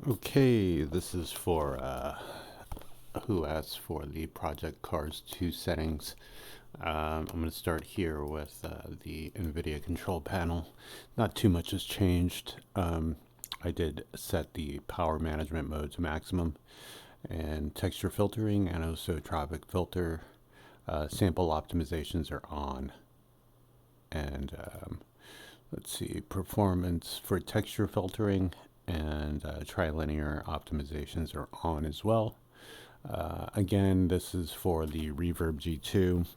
Okay, this is for who asked for the Project Cars 2 settings. I'm going to start here with the NVIDIA control panel. Not too much has changed. I did set the power management mode to maximum, and texture filtering and anisotropic filter sample optimizations are on. And let's see, performance for texture filtering and trilinear optimizations are on as well. Again, this is for the Reverb G2.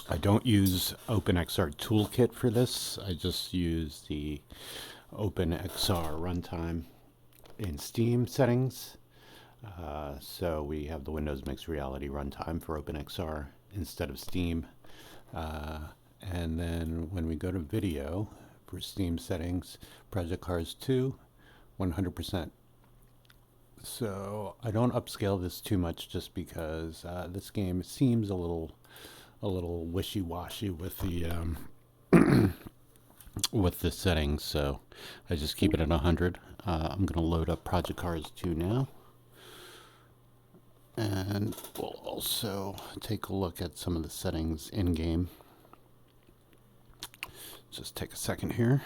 I don't use OpenXR Toolkit for this. I just use the OpenXR runtime in Steam settings. So we have the Windows Mixed Reality runtime for OpenXR instead of Steam. And then when we go to video for Steam settings, Project Cars 2, 100%. So I don't upscale this too much just because this game seems a little wishy-washy with the with the settings. So I just keep it at 100. I'm going to load up Project Cars 2 now, and we'll also take a look at some of the settings in game. Just take a second here.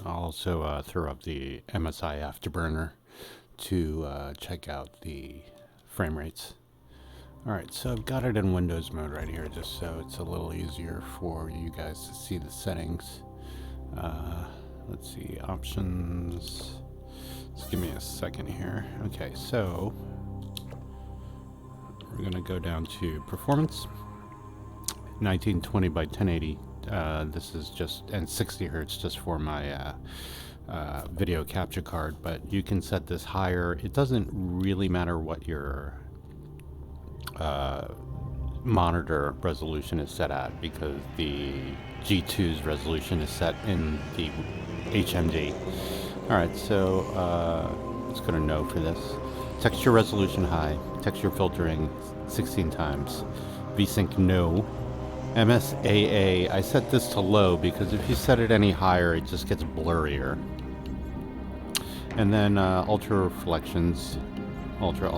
I'll also throw up the MSI Afterburner to check out the frame rates. Alright, so I've got it in Windows mode right here just so it's a little easier for you guys to see the settings. Let's see, options. Just give me a second here. Okay, so we're going to go down to performance, 1920 by 1080. This is just, and 60 hertz just for my video capture card, but you can set this higher. It doesn't really matter what your monitor resolution is set at, because the G2's resolution is set in the HMD. Alright, so let's go to no for this. Texture resolution high, texture filtering 16 times, VSync no. MSAA, I set this to low because if you set it any higher, it just gets blurrier. And then ultra reflections, ultra,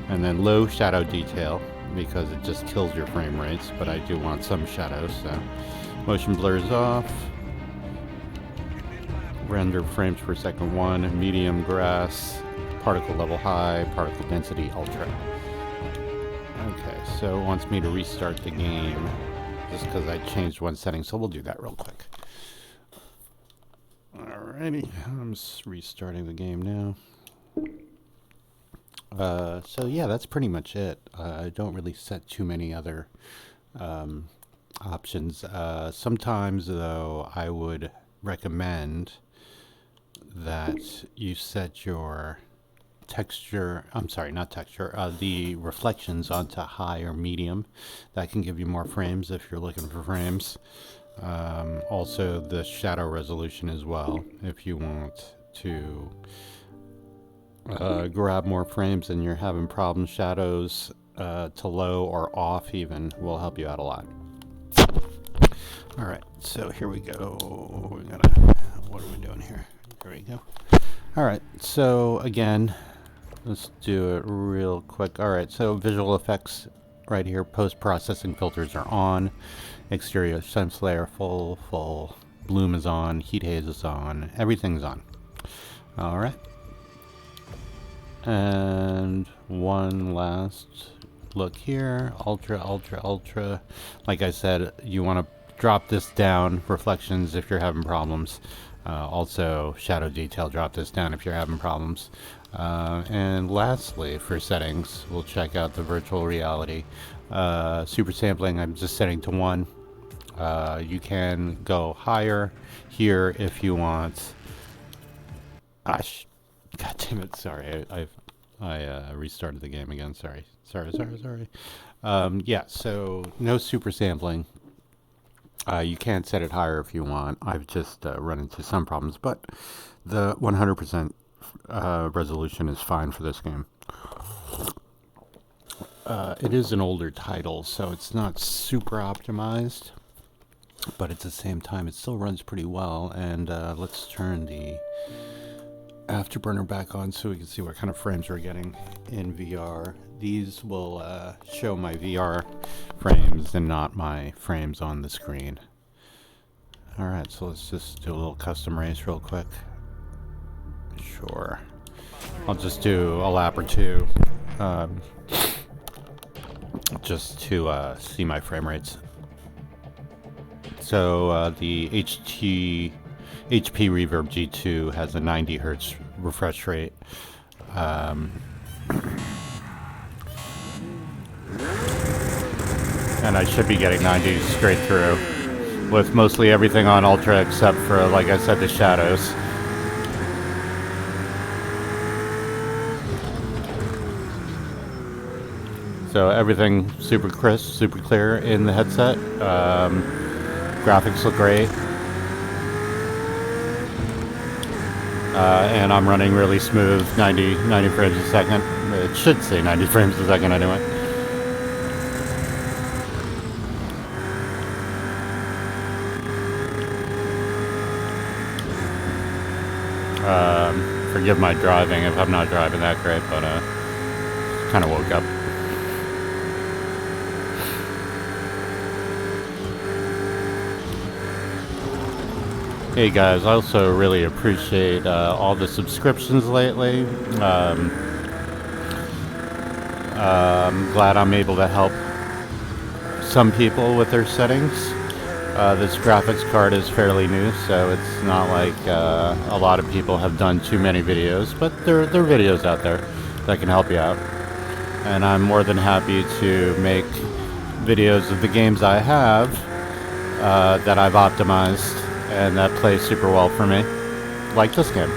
and then low shadow detail because it just kills your frame rates, but I do want some shadows, so motion blurs off. Render frames per second 1, medium grass, particle level high, particle density ultra. Okay, so it wants me to restart the game just because I changed one setting, so we'll do that real quick. Alrighty, I'm just restarting the game now. So yeah, that's pretty much it. I don't really set too many other options. Sometimes, though, I would recommend that you set your texture, the reflections onto high or medium. That can give you more frames if you're looking for frames. Also the shadow resolution as well, if you want to grab more frames and you're having problems. Shadows to low or off even will help you out a lot. Alright, so here we go. What are we doing here? There we go. Alright, so again, let's do it real quick. Alright, so visual effects right here. Post-processing filters are on. Exterior sense layer full. Bloom is on. Heat haze is on. Everything's on. Alright. And one last look here. Ultra. Like I said, you want to drop this down. Reflections if you're having problems. Also, shadow detail, drop this down if you're having problems. And lastly, for settings, we'll check out the virtual reality. Super sampling, I'm just setting to 1. You can go higher here if you want. God damn it, sorry. I restarted the game again, sorry. Yeah, so no super sampling. You can set it higher if you want. I've just run into some problems, but the 100% resolution is fine for this game. It is an older title, so it's not super optimized. but at the same time it still runs pretty well. And let's turn the afterburner back on so we can see what kind of frames we're getting in VR. These will show my VR frames and not my frames on the screen. Alright, so let's just do a little custom race real quick. Sure. I'll just do a lap or two, just to see my frame rates. So the HP Reverb G2 has a 90 Hertz refresh rate. And I should be getting 90 straight through, with mostly everything on Ultra except for, like I said, the shadows. So everything super crisp, super clear in the headset. Graphics look great. And I'm running really smooth, 90 frames a second. It should say 90 frames a second anyway. Forgive my driving if I'm not driving that great, but kind of woke up. Hey guys, I also really appreciate all the subscriptions lately. I'm glad I'm able to help some people with their settings. This graphics card is fairly new, so it's not like a lot of people have done too many videos, but there are videos out there that can help you out. And I'm more than happy to make videos of the games I have that I've optimized and that plays super well for me, like this game.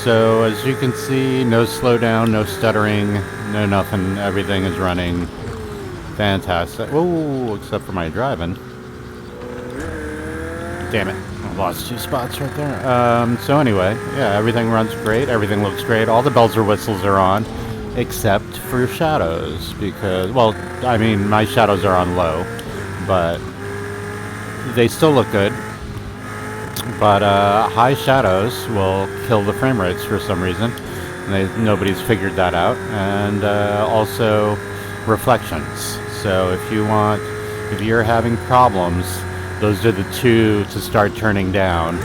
So as you can see, no slowdown, no stuttering, no nothing. Everything is running fantastic. Oh, except for my driving. Damn it, I lost 2 spots right there. So anyway, yeah, everything runs great. Everything looks great. All the bells or whistles are on, except for shadows, because, well, I mean, my shadows are on low, but they still look good. But high shadows will kill the frame rates for some reason. Nobody's figured that out. And also reflections. So if you're having problems, those are the two to start turning down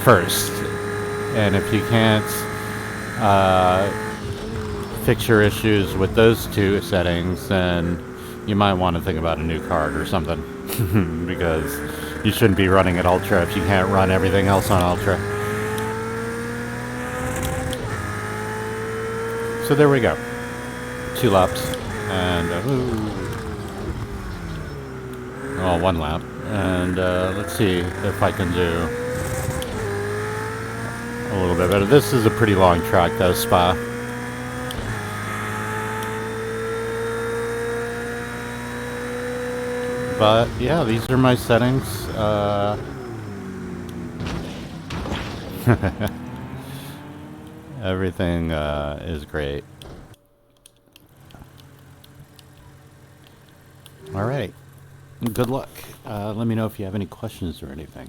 first. And if you can't fix your issues with those two settings, then you might want to think about a new card or something. Because you shouldn't be running at Ultra if you can't run everything else on Ultra. So there we go. 2 laps. And, well, 1 lap. And let's see if I can do a little bit better. This is a pretty long track, though, Spa. But yeah, these are my settings. Everything is great. Alright, good luck. Let me know if you have any questions or anything.